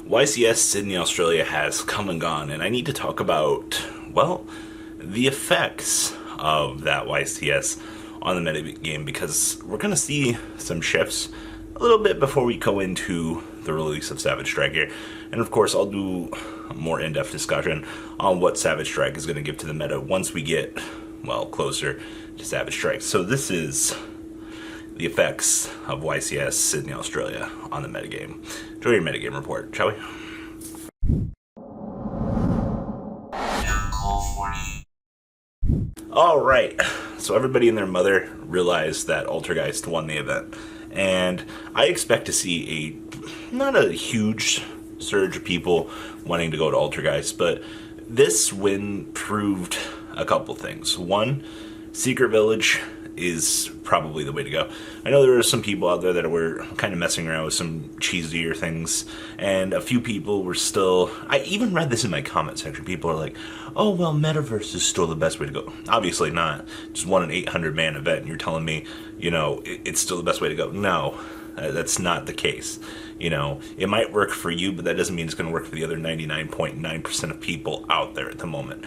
YCS Sydney Australia has come and gone, and I need to talk about, well, the effects of that YCS on the metagame, because we're going to see some shifts a little bit before we go into the release of Savage Strike here. And of course, I'll do a more in-depth discussion on what Savage Strike is going to give to the meta once we get, well, closer to Savage Strike. So this is the effects of YCS Sydney Australia on the metagame. Enjoy your metagame report, shall we? Alright, so everybody and their mother realized that Altergeist won the event. And I expect to see not a huge surge of people wanting to go to Altergeist, but this win proved a couple things. One, Secret Village is probably the way to go. I know there are some people out there that were kind of messing around with some cheesier things, and a few people were still... I even read this in my comment section. People are like, oh, well, Metaverse is still the best way to go. Obviously not. Just won an 800-man event, and you're telling me, it's still the best way to go. No, that's not the case. It might work for you, but that doesn't mean it's going to work for the other 99.9% of people out there at the moment.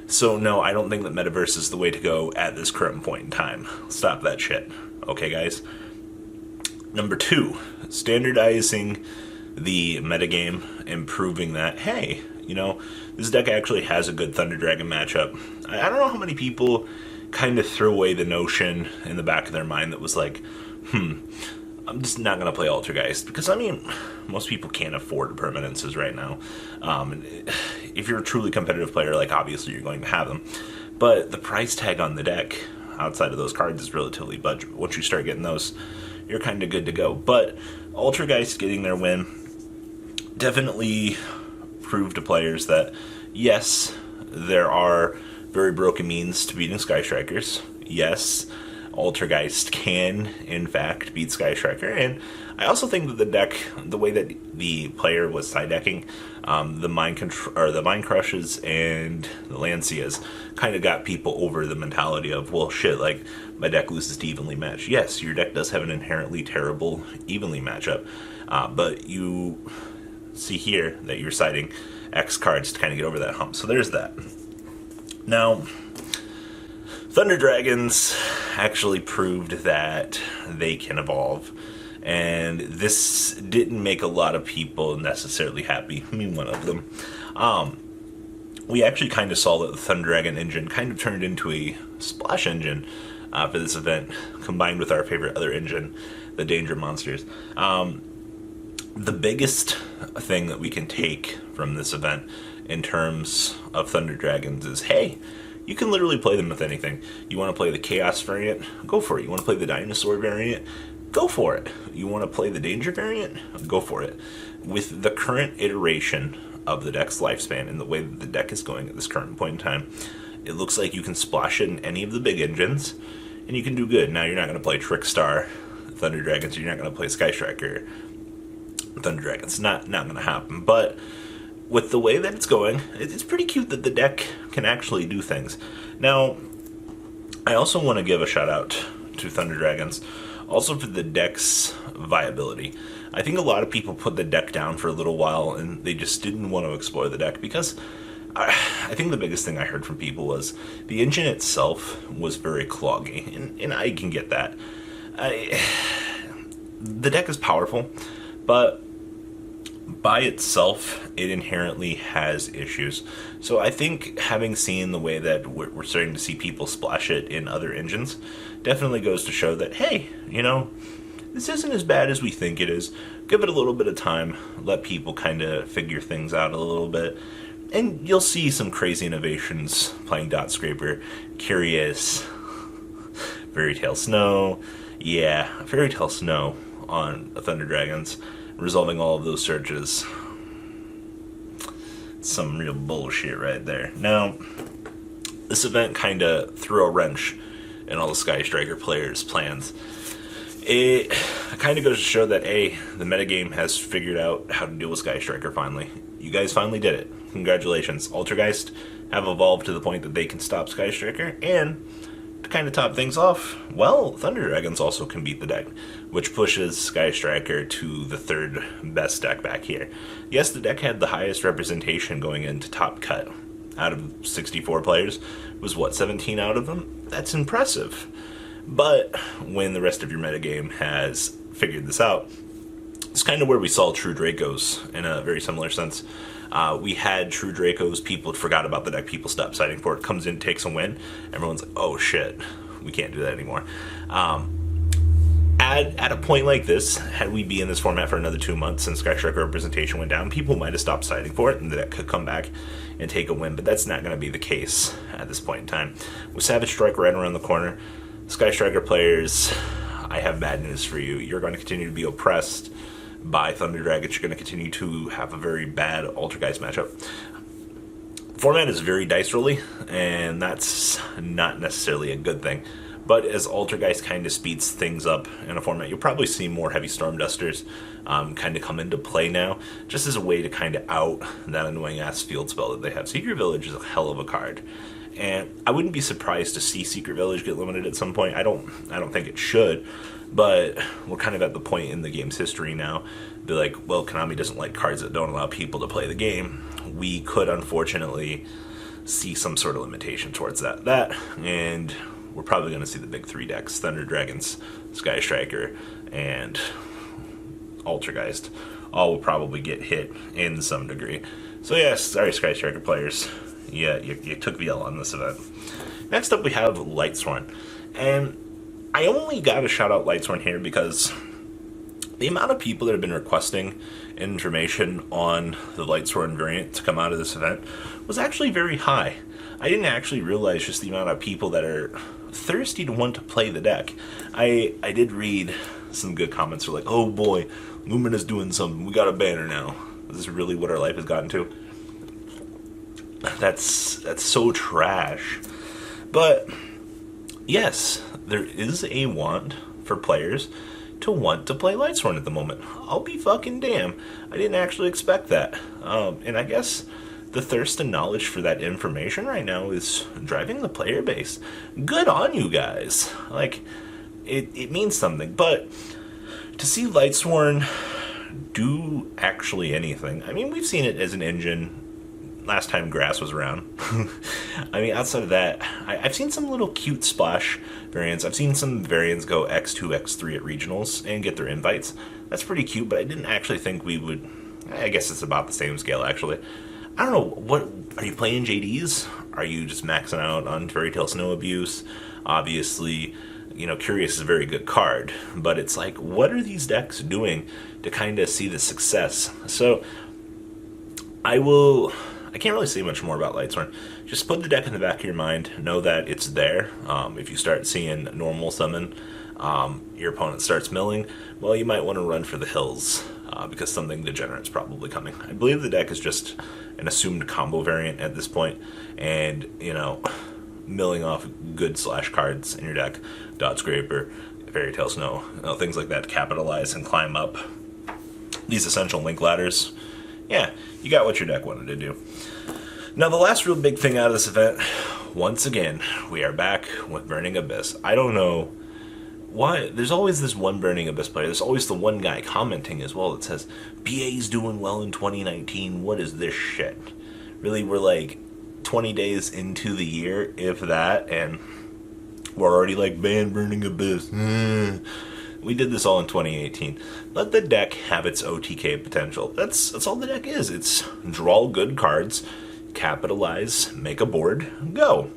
So no, I don't think that Metaverse is the way to go at this current point in time. Stop that shit. Okay, guys? Number 2, standardizing the metagame, improving that, hey, this deck actually has a good Thunder Dragon matchup. I don't know how many people kind of threw away the notion in the back of their mind that was like, I'm just not going to play Altergeist, because, most people can't afford permanences right now. If you're a truly competitive player, obviously you're going to have them. But the price tag on the deck, outside of those cards, is relatively budget. Once you start getting those, you're kind of good to go. But Altergeist getting their win definitely proved to players that, yes, there are very broken means to beating Sky Strikers. Yes, Altergeist can, in fact, beat Sky Striker, and I also think that the deck, the way that the player was side decking, the Mind Crushes and the Lancias kind of got people over the mentality of, well, shit, my deck loses to evenly matched. Yes, your deck does have an inherently terrible evenly matchup, but you see here that you're siding X cards to kind of get over that hump. So there's that. Now, Thunder Dragons actually proved that they can evolve, and this didn't make a lot of people necessarily happy. One of them. We actually kind of saw that the Thunder Dragon engine kind of turned into a splash engine for this event, combined with our favorite other engine, the Danger Monsters. The biggest thing that we can take from this event in terms of Thunder Dragons is, hey, you can literally play them with anything. You want to play the Chaos variant? Go for it. You want to play the Dinosaur variant? Go for it. You want to play the Danger variant? Go for it. With the current iteration of the deck's lifespan and the way that the deck is going at this current point in time, it looks like you can splash it in any of the big engines, and you can do good. Now, you're not going to play Trickstar Thunder Dragons, you're not going to play Sky Striker Thunder Dragons. Not going to happen. But with the way that it's going, it's pretty cute that the deck can actually do things. Now, I also want to give a shout out to Thunder Dragons, also for the deck's viability. I think a lot of people put the deck down for a little while, and they just didn't want to explore the deck, because I think the biggest thing I heard from people was the engine itself was very cloggy, and I can get that. The deck is powerful, but by itself, it inherently has issues. So I think having seen the way that we're starting to see people splash it in other engines definitely goes to show that, hey, this isn't as bad as we think it is. Give it a little bit of time. Let people kind of figure things out a little bit. And you'll see some crazy innovations playing Dot Scraper, Curious, Fairy Tale Snow. Yeah, Fairy Tale Snow on Thunder Dragons, resolving all of those searches. Some real bullshit right there. Now, this event kind of threw a wrench in all the Sky Striker players' plans. It kind of goes to show that, A, the metagame has figured out how to deal with Sky Striker finally. You guys finally did it. Congratulations. Altergeist have evolved to the point that they can stop Sky Striker, and to kind of top things off, well, Thunder Dragons also can beat the deck, which pushes Sky Striker to the third best deck back here. Yes, the deck had the highest representation going into top cut. Out of 64 players, was what, 17 out of them? That's impressive. But when the rest of your metagame has figured this out, it's kind of where we saw True Dracos in a very similar sense. We had True Dracos, people forgot about the deck, people stopped siding for it, comes in, takes a win, everyone's like, oh shit, we can't do that anymore. At a point like this, had we be in this format for another 2 months and Sky Striker representation went down, people might have stopped siding for it and the deck could come back and take a win, but that's not going to be the case at this point in time. With Savage Strike right around the corner, Sky Striker players, I have bad news for you. You're going to continue to be oppressed by Thunder Dragons. You're going to continue to have a very bad Altergeist matchup. Format is very dice rolly, and that's not necessarily a good thing. But as Altergeist kind of speeds things up in a format, you'll probably see more heavy Storm Dusters kind of come into play now, just as a way to kind of out that annoying ass field spell that they have. Secret Village is a hell of a card, and I wouldn't be surprised to see Secret Village get limited at some point. I don't think it should, but we're kind of at the point in the game's history now. Be like, well, Konami doesn't like cards that don't allow people to play the game. We could unfortunately see some sort of limitation towards that, and we're probably going to see the big three decks, Thunder Dragons, Sky Striker, and Altergeist, all will probably get hit in some degree. So yes, sorry Sky Striker players, yeah, you took the L on this event. Next up we have Lightsworn, and I only got to shout out Lightsworn here because the amount of people that have been requesting information on the Lightsworn variant to come out of this event was actually very high. I didn't actually realize just the amount of people that are thirsty to want to play the deck. I did read some good comments were like, oh boy, Lumina's doing something, we got a banner now. Is this really what our life has gotten to? That's so trash. But yes, there is a want for players to want to play Lightsworn at the moment. I'll be fucking damn. I didn't actually expect that. And I guess the thirst and knowledge for that information right now is driving the player base. Good on you guys. Like, it means something. But to see Lightsworn do actually anything, I mean, we've seen it as an engine last time Grass was around. I mean, outside of that, I've seen some little cute splash variants. I've seen some variants go X2, X3 at regionals and get their invites. That's pretty cute, but I didn't actually think we would. I guess it's about the same scale, actually. I don't know, what, are you playing JDs? Are you just maxing out on Fairy Tale Snow Abuse? Obviously, you know, Curious is a very good card, but it's like, what are these decks doing to kind of see the success? So, I can't really say much more about Lightsworn. Just put the deck in the back of your mind, know that it's there. If you start seeing normal summon, your opponent starts milling, well, you might want to run for the hills, because something degenerate's probably coming. I believe the deck is just an assumed combo variant at this point, and, you know, milling off good slash cards in your deck, Dot Scraper, Fairy Tale Snow, you know, things like that, capitalize and climb up these essential link ladders. Yeah, you got what your deck wanted to do. Now, the last real big thing out of this event, once again, we are back with Burning Abyss. I don't know why. There's always this one Burning Abyss player. There's always the one guy commenting as well that says, BA's doing well in 2019. What is this shit? Really, we're like 20 days into the year, if that, and we're already like, ban Burning Abyss. We did this all in 2018. Let the deck have its OTK potential. That's all the deck is. It's draw good cards, capitalize, make a board, go.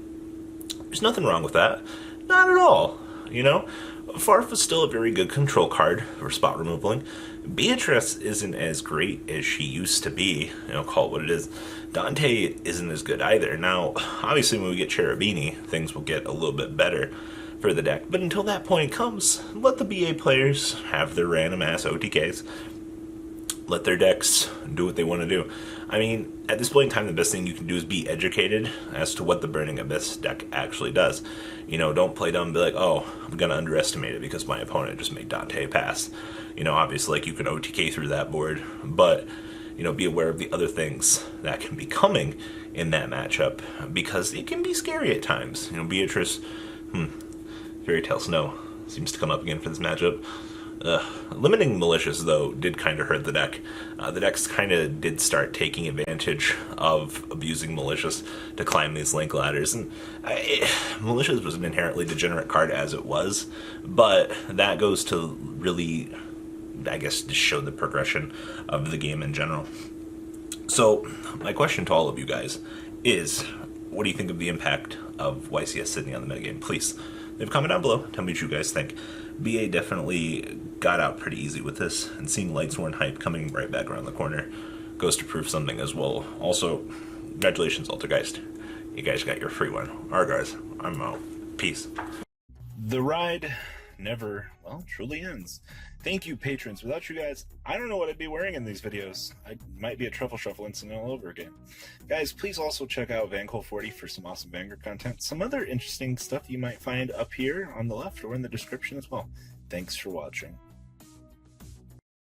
There's nothing wrong with that. Not at all. You know, Farf is still a very good control card for spot removaling. Beatrice isn't as great as she used to be. You know, call it what it is. Dante isn't as good either. Now, obviously, when we get Cherubini, things will get a little bit better for the deck. But until that point comes, let the BA players have their random ass OTKs. Let their decks do what they want to do. I mean, at this point in time, the best thing you can do is be educated as to what the Burning Abyss deck actually does. You know, don't play dumb and be like, oh, I'm going to underestimate it because my opponent just made Dante pass. You know, obviously, like, you can OTK through that board, but, you know, be aware of the other things that can be coming in that matchup because it can be scary at times. You know, Beatrice Fairy Tale Snow seems to come up again for this matchup. Limiting Malicious, though, did kind of hurt the deck. The decks kind of did start taking advantage of abusing Malicious to climb these link ladders. And Malicious was an inherently degenerate card as it was, but that goes to really, I guess, just show the progression of the game in general. So, my question to all of you guys is, what do you think of the impact of YCS Sydney on the metagame? Please leave a comment down below. Tell me what you guys think. BA definitely got out pretty easy with this, and seeing Lightsworn hype coming right back around the corner goes to prove something as well. Also, congratulations, Altergeist. You guys got your free one. Alright guys, I'm out. Peace. The ride never, well, truly ends. Thank you, patrons. Without you guys, I don't know what I'd be wearing in these videos. I might be a Truffle Shuffle incident all over again. Guys, please also check out Vanquil40 for some awesome Vanguard content. Some other interesting stuff you might find up here on the left or in the description as well. Thanks for watching.